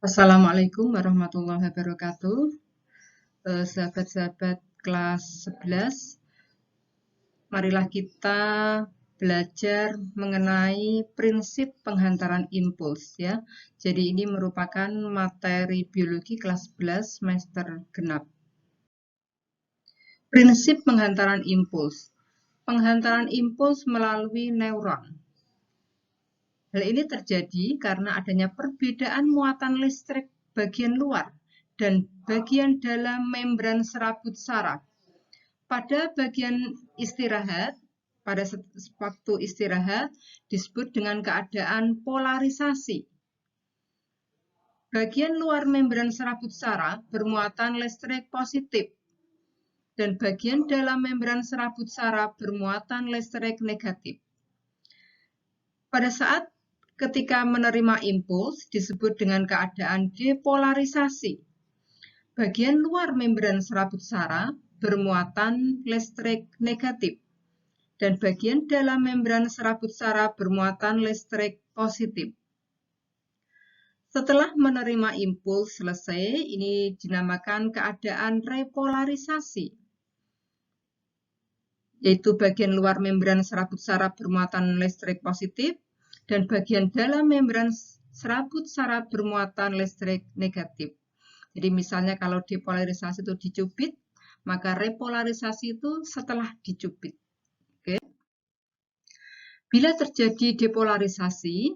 Assalamualaikum warahmatullahi wabarakatuh. Sahabat-sahabat kelas 11, marilah kita belajar mengenai prinsip penghantaran impuls ya. Jadi ini merupakan materi biologi kelas 11 semester genap. Prinsip penghantaran impuls. Penghantaran impuls melalui neuron. Hal ini terjadi karena adanya perbedaan muatan listrik bagian luar dan bagian dalam membran serabut saraf. Pada bagian istirahat, pada waktu istirahat disebut dengan keadaan polarisasi. Bagian luar membran serabut saraf bermuatan listrik positif dan bagian dalam membran serabut saraf bermuatan listrik negatif. Pada saat ketika menerima impuls disebut dengan keadaan depolarisasi. Bagian luar membran serabut saraf bermuatan listrik negatif dan bagian dalam membran serabut saraf bermuatan listrik positif. Setelah menerima impuls selesai, ini dinamakan keadaan repolarisasi, yaitu bagian luar membran serabut saraf bermuatan listrik positif dan bagian dalam membran serabut saraf bermuatan listrik negatif. Jadi misalnya kalau depolarisasi itu dicubit, maka repolarisasi itu setelah dicubit. Oke. Bila terjadi depolarisasi,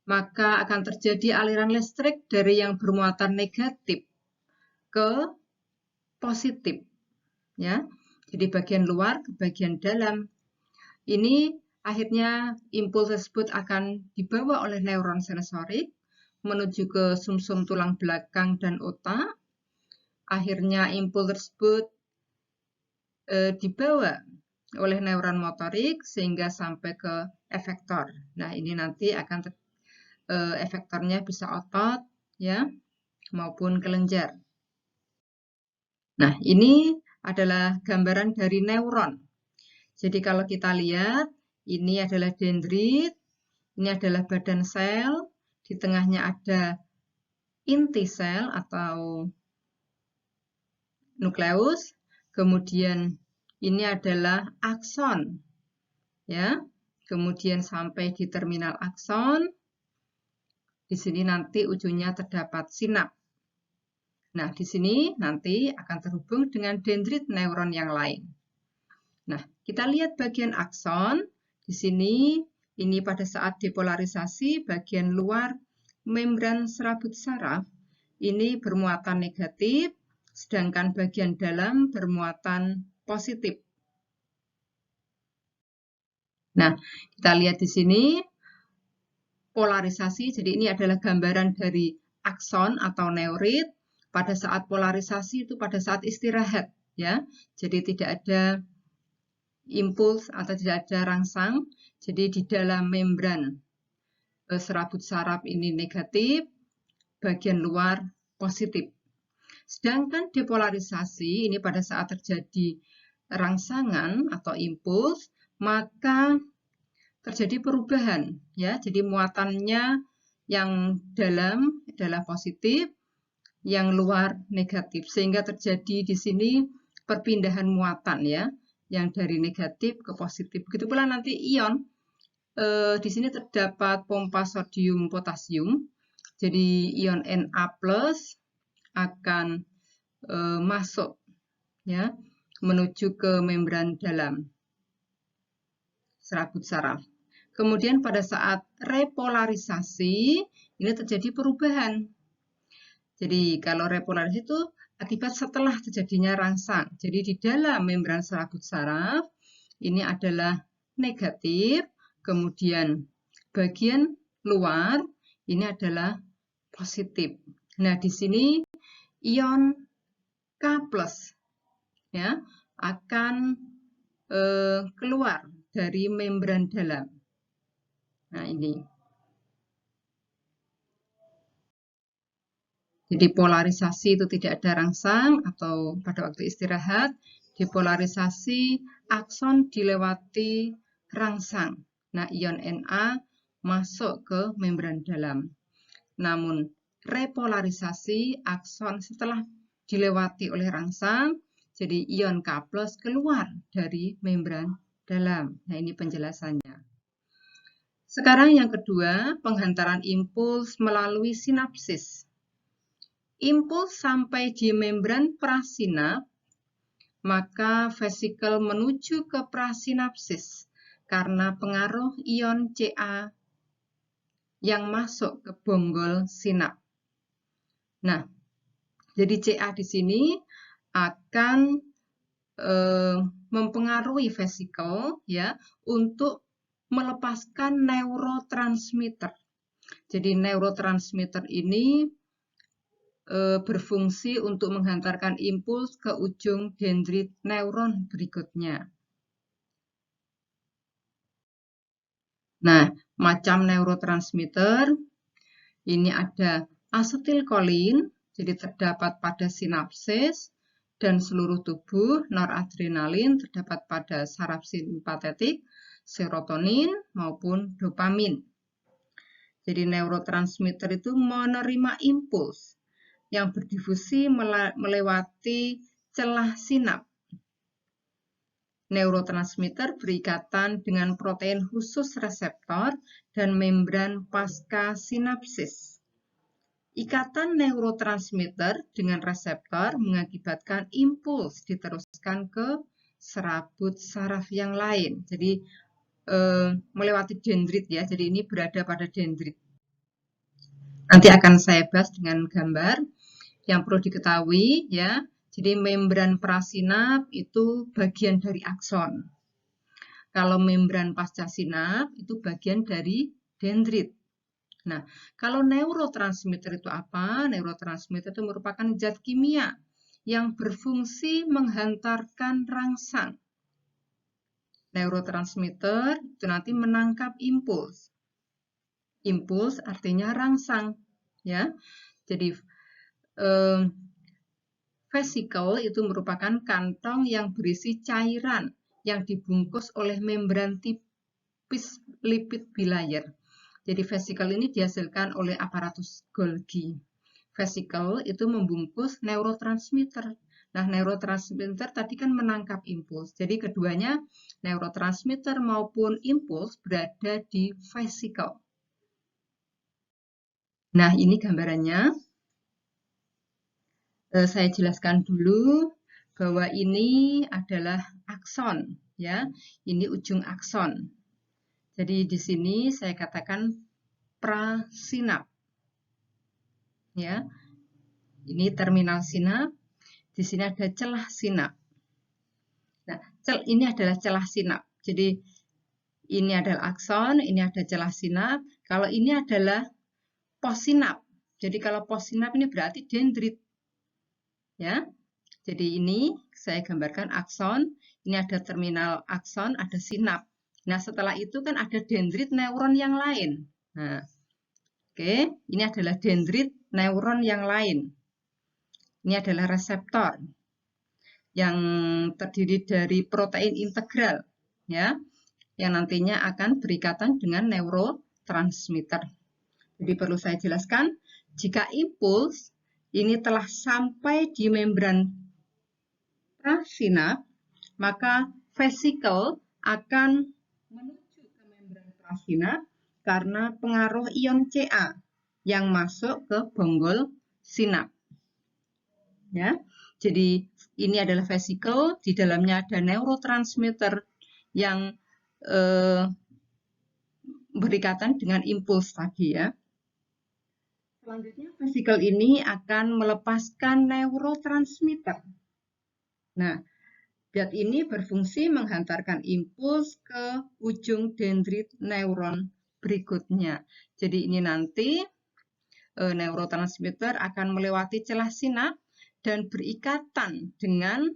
maka akan terjadi aliran listrik dari yang bermuatan negatif ke positif. Ya. Jadi bagian luar ke bagian dalam. Ini akhirnya impuls tersebut akan dibawa oleh neuron sensorik menuju ke sumsum tulang belakang dan otak. Akhirnya impuls tersebut dibawa oleh neuron motorik sehingga sampai ke efektor. Nah, ini nanti akan efektornya bisa otot ya maupun kelenjar. Nah, ini adalah gambaran dari neuron. Jadi kalau kita lihat, ini adalah dendrit, ini adalah badan sel, di tengahnya ada inti sel atau nukleus, kemudian ini adalah akson, ya. Kemudian sampai di terminal akson, di sini nanti ujungnya terdapat sinap. Nah, di sini nanti akan terhubung dengan dendrit neuron yang lain. Nah, kita lihat bagian akson. Di sini, ini pada saat depolarisasi, bagian luar membran serabut saraf ini bermuatan negatif, sedangkan bagian dalam bermuatan positif. Nah, kita lihat di sini polarisasi. Jadi ini adalah gambaran dari akson atau neurit. Pada saat polarisasi itu pada saat istirahat, ya. Jadi tidak ada impuls atau tidak ada rangsang. Jadi di dalam membran serabut saraf ini negatif, bagian luar positif. Sedangkan depolarisasi ini pada saat terjadi rangsangan atau impuls, maka terjadi perubahan ya. Jadi muatannya yang dalam adalah positif, yang luar negatif, sehingga terjadi di sini perpindahan muatan ya, yang dari negatif ke positif. Begitu pula nanti ion, di sini terdapat pompa sodium potasium. Jadi ion Na+ akan masuk ya menuju ke membran dalam serabut saraf. Kemudian pada saat repolarisasi ini terjadi perubahan. Jadi kalau repolarisasi itu akibat setelah terjadinya rangsang. Jadi di dalam membran serabut saraf ini adalah negatif, kemudian bagian luar ini adalah positif. Nah, di sini ion K+ ya akan keluar dari membran dalam. Nah, ini. Jadi polarisasi itu tidak ada rangsang atau pada waktu istirahat, depolarisasi akson dilewati rangsang. Nah, ion Na masuk ke membran dalam. namun repolarisasi akson setelah dilewati oleh rangsang, jadi ion K+ keluar dari membran dalam. Nah, ini penjelasannya. Sekarang yang kedua, penghantaran impuls melalui sinapsis. Impuls sampai di membran prasinap, maka vesikel menuju ke prasinapsis karena pengaruh ion Ca yang masuk ke bonggol sinap. Nah, jadi Ca di sini akan mempengaruhi vesikel ya untuk melepaskan neurotransmitter. Jadi neurotransmitter ini berfungsi untuk menghantarkan impuls ke ujung dendrit neuron berikutnya. Nah, macam neurotransmitter ini ada asetilkolin, jadi terdapat pada sinapsis dan seluruh tubuh, noradrenalin terdapat pada saraf simpatetik, serotonin maupun dopamin. Jadi neurotransmitter itu menerima impuls yang berdifusi melewati celah sinap. Neurotransmitter berikatan dengan protein khusus reseptor dan membran pasca sinapsis. Ikatan neurotransmitter dengan reseptor mengakibatkan impuls diteruskan ke serabut saraf yang lain. Jadi melewati dendrit ya. Jadi ini berada pada dendrit. Nanti akan saya bahas dengan gambar. Yang perlu diketahui ya. Jadi membran prasinap itu bagian dari akson. Kalau membran pasca sinap itu bagian dari dendrit. Nah, kalau neurotransmitter itu apa? Neurotransmitter itu merupakan zat kimia yang berfungsi menghantarkan rangsang. Neurotransmitter itu nanti menangkap impuls. Impuls artinya rangsang, ya. Jadi vesikel itu merupakan kantong yang berisi cairan yang dibungkus oleh membran tipis lipid bilayer. Jadi vesikel ini dihasilkan oleh aparatus Golgi. Vesikel itu membungkus neurotransmitter. Nah, neurotransmitter tadi kan menangkap impuls. Jadi keduanya, neurotransmitter maupun impuls berada di vesikel. Nah, ini gambarannya. Saya jelaskan dulu bahwa ini adalah akson, ya. Ini ujung akson. Jadi di sini saya katakan prasinap. Ya. Ini terminal sinap. Di sini ada celah sinap. Nah, ini adalah celah sinap. Jadi ini adalah akson, ini ada celah sinap. Kalau ini adalah possinap. Jadi kalau possinap ini berarti dendrit. Ya. Jadi ini saya gambarkan akson, ini ada terminal akson, ada sinap. Nah, setelah itu kan ada dendrit neuron yang lain. Nah, oke, ini adalah dendrit neuron yang lain. Ini adalah reseptor yang terdiri dari protein integral, ya, yang nantinya akan berikatan dengan neurotransmitter. Jadi perlu saya jelaskan, jika impuls ini telah sampai di membran prasinap, maka vesikel akan menuju ke membran prasinap karena pengaruh ion Ca yang masuk ke bonggol sinap. Ya, jadi ini adalah vesikel, di dalamnya ada neurotransmitter yang berikatan dengan impuls tadi ya. Selanjutnya vesikel ini akan melepaskan neurotransmitter. Nah, zat ini berfungsi menghantarkan impuls ke ujung dendrit neuron berikutnya. Jadi ini nanti neurotransmitter akan melewati celah sinap dan berikatan dengan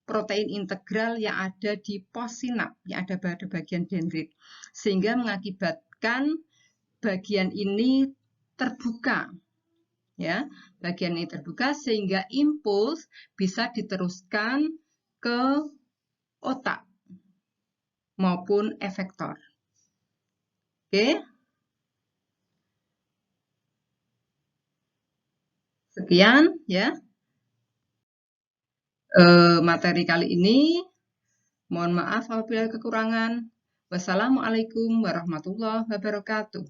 protein integral yang ada di possinap, yang ada pada bagian dendrit. Sehingga mengakibatkan bagian ini terbuka. Ya, bagian ini terbuka sehingga impuls bisa diteruskan ke otak maupun efektor. Oke. Sekian ya materi kali ini. Mohon maaf apabila kekurangan. Wassalamualaikum warahmatullahi wabarakatuh.